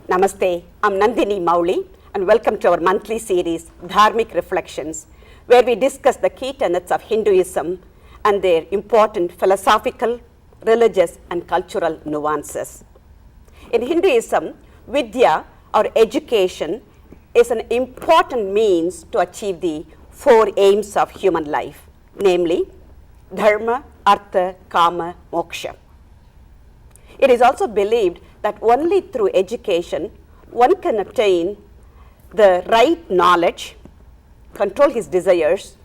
Namaste, I'm Nandini Mouli and welcome to our monthly series Dharmic Reflections, where we discuss the key tenets of Hinduism and their important philosophical, religious and cultural nuances. In Hinduism, Vidya or education is an important means to achieve the four aims of human life, namely Dharma, Artha, Kama, Moksha. It is also believed that only through education one can attain the right knowledge, control his desires,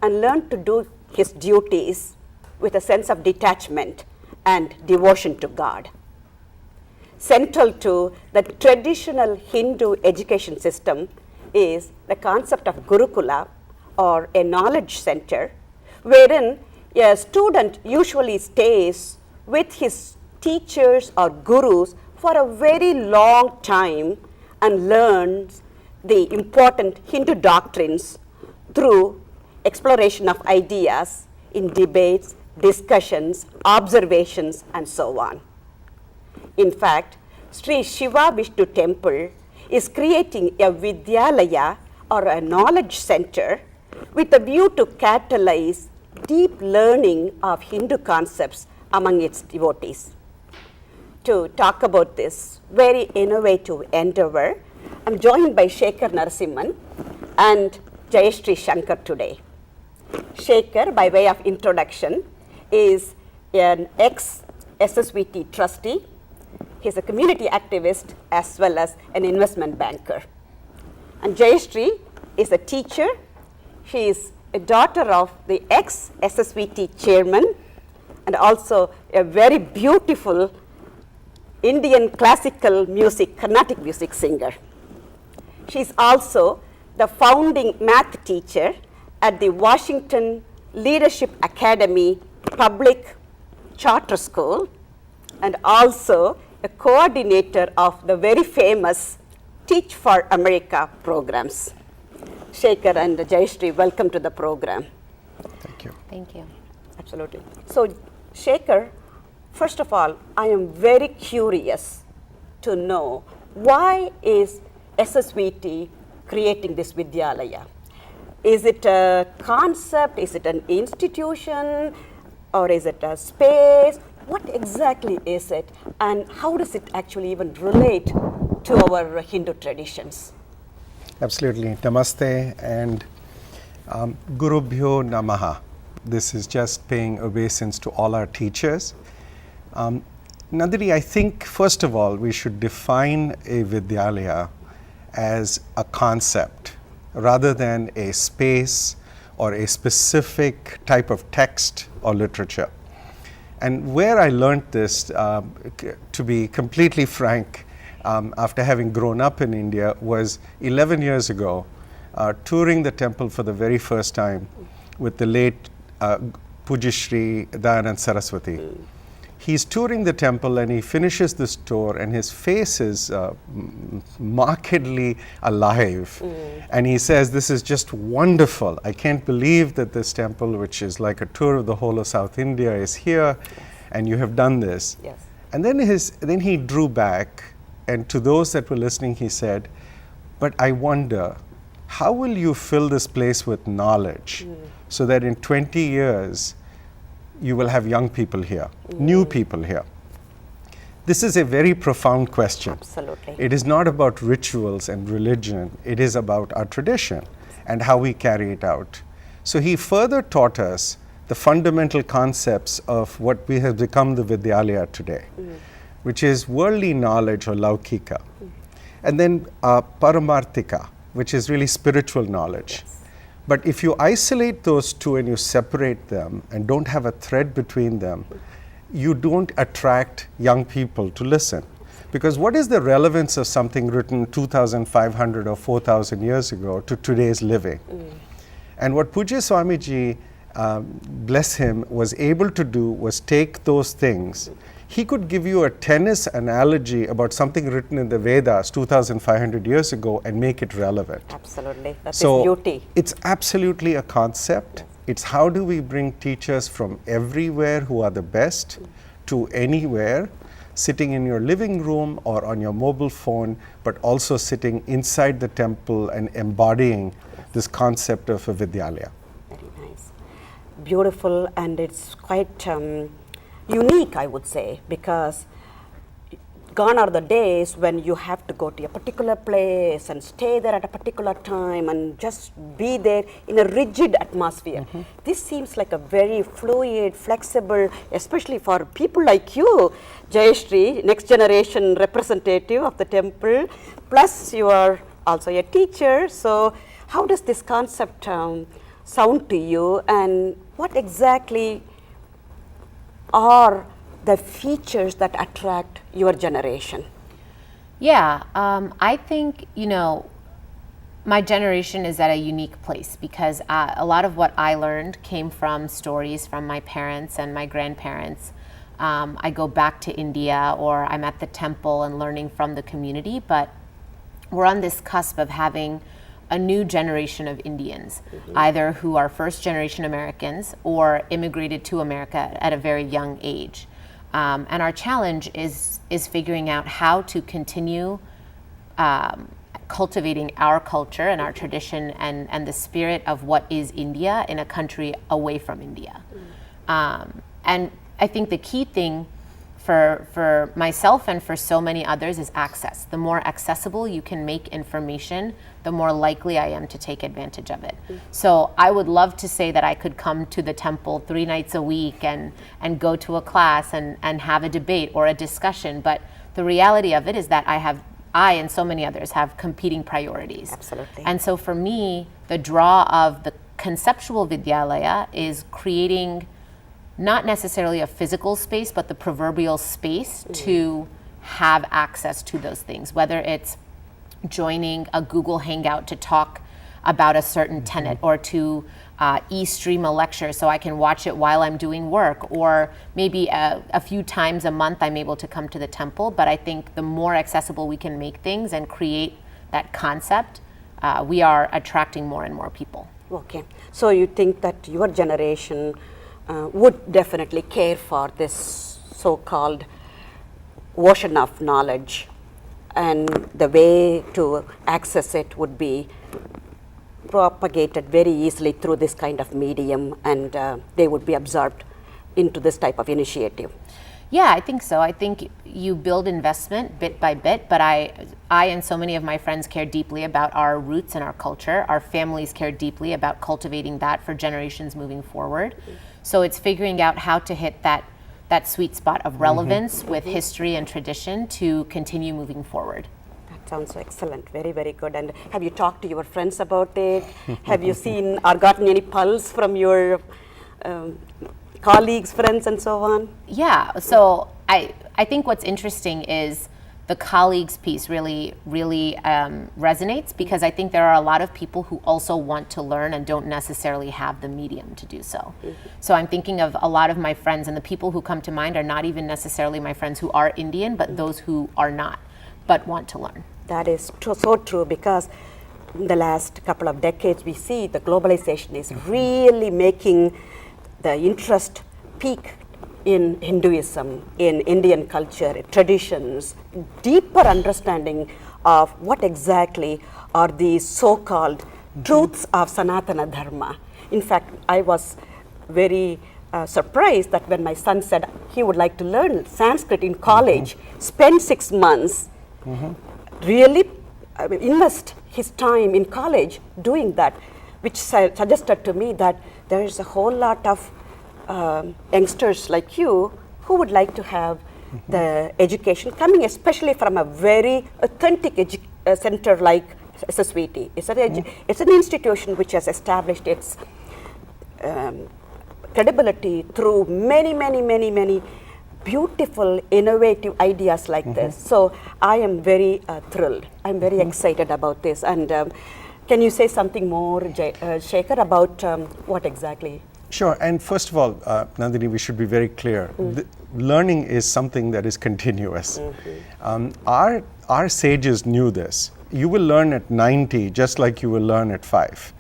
and learn to do his duties with a sense of detachment and devotion to God. Central to the traditional Hindu education system is the concept of Gurukula, or a knowledge center, wherein a student usually stays with his teachers or gurus for a very long time and learns the important Hindu doctrines through exploration of ideas in debates, discussions, observations, and so on. In fact, Sri Siva Vishnu Temple is creating a Vidyalaya or a knowledge center with a view to catalyze deep learning of Hindu concepts among its devotees. To talk about this very innovative endeavor, I'm joined by Shekar Narasimhan and Jaishre Shankar today. Shekar, by way of introduction, is an ex-SSVT trustee. He's a community activist as well as an investment banker. And Jaishre is a teacher. She is a daughter of the ex-SSVT chairman and also a very beautiful Indian classical music, Carnatic music singer. She is also the founding math teacher at the Washington Leadership Academy Public Charter School and also a coordinator of the very famous Teach for America programs. Shekar and Jaishre, welcome to the program. Thank you. Thank you. Absolutely. So, Shekar, first of all, I am very curious to know why is SSVT creating this Vidyalaya? Is it a concept? Is it an institution? Or is it a space? What exactly is it? And how does it actually even relate to our Hindu traditions? Absolutely. Namaste and Gurubhyo Namaha. This is just paying obeisance to all our teachers. Nandini, I think first of all we should define a Vidyalaya as a concept rather than a space or a specific type of text or literature. And where I learned this, to be completely frank, after having grown up in India, was 11 years ago, touring the temple for the very first time with the late Pujya Shri Dayanand Saraswati. He's touring the temple and he finishes this tour and his face is markedly alive. And he says, this is just wonderful. I can't believe that this temple, which is like a tour of the whole of South India, is here and you have done this. Yes. And then he drew back, and to those that were listening he said, but I wonder, how will you fill this place with knowledge so that in 20 years you will have young people here, new people here? This is a very profound question. Absolutely. It is not about rituals and religion, it is about our tradition and how we carry it out. So he further taught us the fundamental concepts of what we have become the Vidyalaya today, which is worldly knowledge or laukika, and then paramarthika, which is really spiritual knowledge. Yes. But if you isolate those two and you separate them and don't have a thread between them, you don't attract young people to listen. Because what is the relevance of something written 2,500 or 4,000 years ago to today's living? And what Pujya Swamiji, bless him, was able to do was take those things. He could give you a tennis analogy about something written in the Vedas 2,500 years ago and make it relevant. Absolutely. That's So beauty. it's absolutely a concept. Yes. It's how do we bring teachers from everywhere who are the best to anywhere sitting in your living room or on your mobile phone, but also sitting inside the temple and embodying this concept of a Vidyalaya. Very nice. Beautiful, and it's quite unique, I would say, because gone are the days when you have to go to a particular place and stay there at a particular time and just be there in a rigid atmosphere. This seems like a very fluid, flexible, especially for people like you, Jaishre, next generation representative of the temple, plus you are also a teacher. So how does this concept sound to you, and what exactly are the features that attract your generation? Yeah, I think, my generation is at a unique place because a lot of what I learned came from stories from my parents and my grandparents. I go back to India, or I'm at the temple and learning from the community, but we're on this cusp of having a new generation of Indians, either who are first generation Americans or immigrated to America at a very young age. And our challenge is figuring out how to continue cultivating our culture and our tradition and the spirit of what is India in a country away from India. And I think the key thing for myself and for so many others is access. The more accessible you can make information, the more likely I am to take advantage of it. So I would love to say that I could come to the temple 3 nights a week and go to a class and have a debate or a discussion, but the reality of it is that I and so many others have competing priorities. Absolutely. And so for me, the draw of the conceptual Vidyalaya is creating not necessarily a physical space, but the proverbial space to have access to those things, whether it's joining a Google Hangout to talk about a certain tenet, or to e-stream a lecture so I can watch it while I'm doing work, or maybe a few times a month I'm able to come to the temple. But I think the more accessible we can make things and create that concept, we are attracting more and more people. Okay, so you think that your generation would definitely care for this so-called ocean of knowledge, and the way to access it would be propagated very easily through this kind of medium, and they would be absorbed into this type of initiative. Yeah, I think so. I think you build investment bit by bit, but I and so many of my friends care deeply about our roots and our culture. Our families care deeply about cultivating that for generations moving forward. So it's figuring out how to hit that sweet spot of relevance with history and tradition to continue moving forward. That sounds excellent. Very, very good. And have you talked to your friends about it? Have you seen or gotten any pulse from your colleagues, friends, and so on? Yeah, so I think what's interesting is the colleagues piece really resonates, because I think there are a lot of people who also want to learn and don't necessarily have the medium to do so. So I'm thinking of a lot of my friends, and the people who come to mind are not even necessarily my friends who are Indian, but those who are not, but want to learn. That is so true, because in the last couple of decades we see the globalization is really making the interest peak in Hinduism, in Indian culture, traditions, deeper understanding of what exactly are these so-called truths of Sanatana Dharma. In fact, I was very surprised that when my son said he would like to learn Sanskrit in college, spend 6 months, really invest his time in college doing that, which suggested to me that there is a whole lot of youngsters like you who would like to have the education coming especially from a very authentic center like SSVT. It's an institution which has established its credibility through many beautiful, innovative ideas like this. So I am very thrilled. I'm very excited about this. And can you say something more, Shekar, about what exactly? Sure, and first of all, Nandini, we should be very clear. Learning is something that is continuous. Our sages knew this. You will learn at 90 just like you will learn at 5.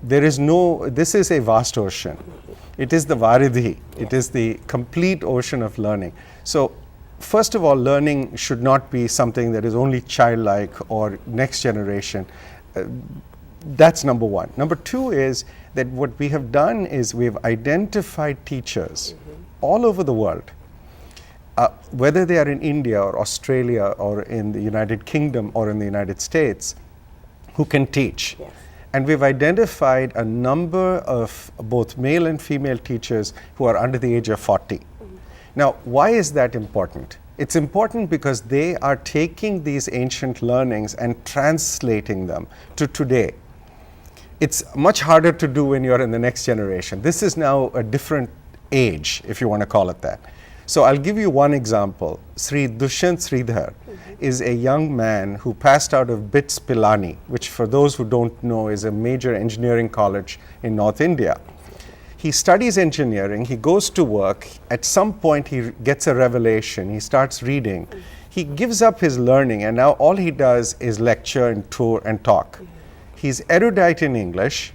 This is a vast ocean. It is the Vaaridhi. It is the complete ocean of learning. So first of all, learning should not be something that is only childlike or next generation. That's number one. Number two is that what we have done is we have identified teachers all over the world, whether they are in India or Australia or in the United Kingdom or in the United States, who can teach. Yes. And we've identified a number of both male and female teachers who are under the age of 40. Now, why is that important? It's important because they are taking these ancient learnings and translating them to today. It's much harder to do when you're in the next generation. This is now a different age, if you want to call it that. So I'll give you one example. Sri Dushyant Sridhar is a young man who passed out of BITS Pilani, which for those who don't know is a major engineering college in North India. He studies engineering, he goes to work, at some point he gets a revelation, he starts reading, he gives up his learning and now all he does is lecture and tour and talk. He's erudite in English,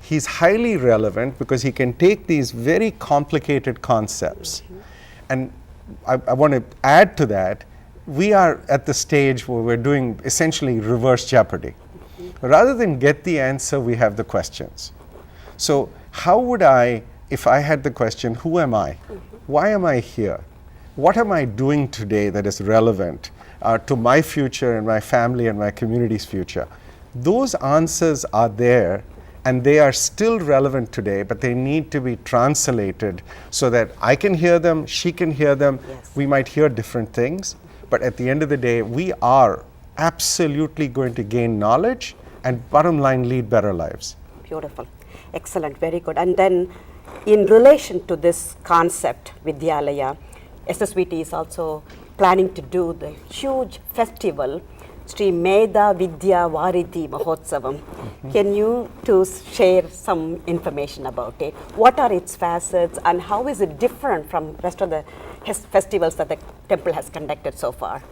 he's highly relevant because he can take these very complicated concepts. And I want to add to that, we are at the stage where we're doing essentially reverse jeopardy. Rather than get the answer, we have the questions. So how would I, if I had the question, who am I? Why am I here? What am I doing today that is relevant to my future and my family and my community's future? Those answers are there and they are still relevant today, but they need to be translated so that I can hear them, she can hear them, Yes. we might hear different things, but at the end of the day, we are absolutely going to gain knowledge and bottom line lead better lives. Beautiful. Excellent. Very good. And then in relation to this concept, Vidyalaya, SSVT is also planning to do the huge festival, Sri Medha Vidyaa Vaaridhi Mahotsav. Can you two share some information about it? What are its facets and how is it different from rest of the festivals that the temple has conducted so far?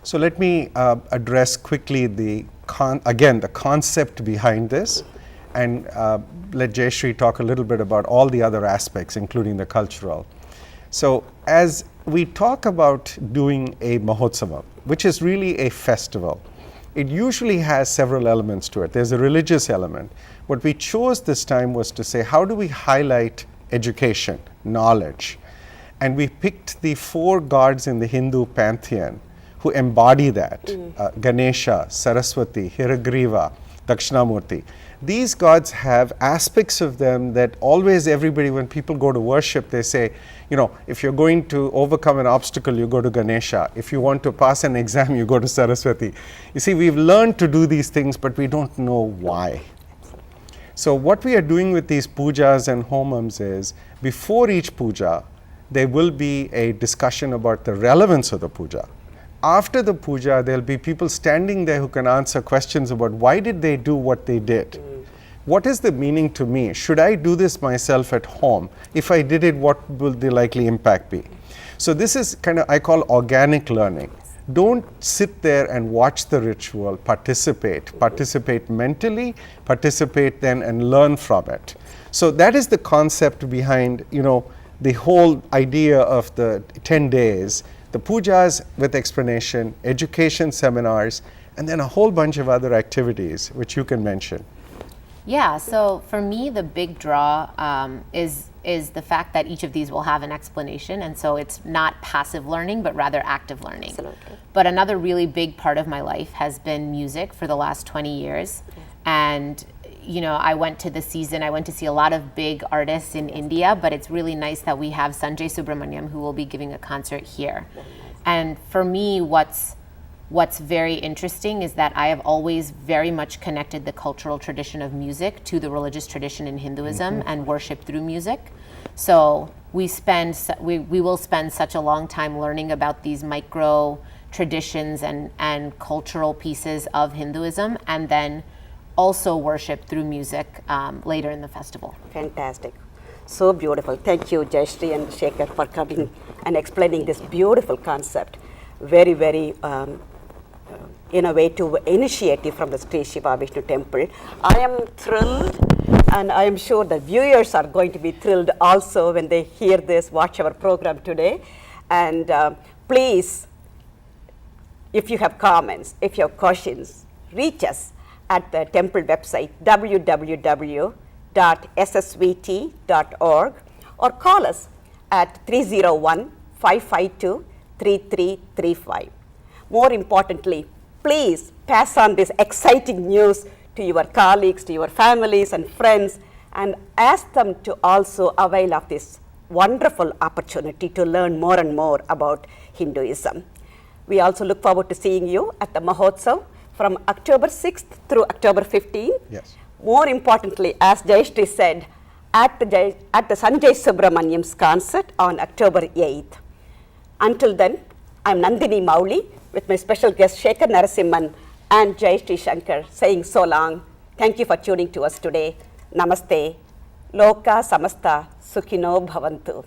So let me address quickly the concept behind this, and let Jaishre talk a little bit about all the other aspects, including the cultural. So as we talk about doing a Mahotsava, which is really a festival, it usually has several elements to it. There's a religious element. What we chose this time was to say, how do we highlight education, knowledge? And we picked the 4 gods in the Hindu pantheon who embody that, Ganesha, Saraswati, Hiragriva, Dakshinamurti. These gods have aspects of them that always everybody, when people go to worship, they say, you know, if you're going to overcome an obstacle, you go to Ganesha. If you want to pass an exam, you go to Saraswati. You see, we've learned to do these things, but we don't know why. So what we are doing with these pujas and homams is, before each puja, there will be a discussion about the relevance of the puja. After the puja, there'll be people standing there who can answer questions about why did they do what they did? What is the meaning to me? Should I do this myself at home? If I did it, what will the likely impact be? So this is kind of, I call organic learning. Don't sit there and watch the ritual, participate mentally, participate then and learn from it. So that is the concept behind, you know, the whole idea of the 10 days, the pujas with explanation, education seminars, and then a whole bunch of other activities which you can mention. Yeah, so for me, the big draw is the fact that each of these will have an explanation, and so it's not passive learning, but rather active learning. Absolutely. But another really big part of my life has been music for the last 20 years, and you know, I went to see a lot of big artists in India, but it's really nice that we have Sanjay Subramaniam who will be giving a concert here. And for me, what's very interesting is that I have always very much connected the cultural tradition of music to the religious tradition in Hinduism and worship through music. So we will spend such a long time learning about these micro traditions and cultural pieces of Hinduism, and then also worship through music later in the festival. Fantastic. So beautiful. Thank you, Jaishre and Shekar, for coming and explaining this beautiful concept. Very, very innovative initiative from the Sri Siva Vishnu Temple. I am thrilled, and I am sure the viewers are going to be thrilled also when they hear this, watch our program today. And Please, if you have comments, if you have questions, reach us at the temple website www.ssvt.org or call us at 301-552-3335. More importantly, please pass on this exciting news to your colleagues, to your families and friends, and ask them to also avail of this wonderful opportunity to learn more and more about Hinduism. We also look forward to seeing you at the Mahotsav from October 6th through October 15th. Yes. More importantly, as Jaishre said, at the Sanjay Subramaniam's concert on October 8th. Until then, I'm Nandini Mouli with my special guest Shekar Narasimhan and Jaishre Shankar saying so long. Thank you for tuning to us today. Namaste. Loka samasta sukhino bhavantu.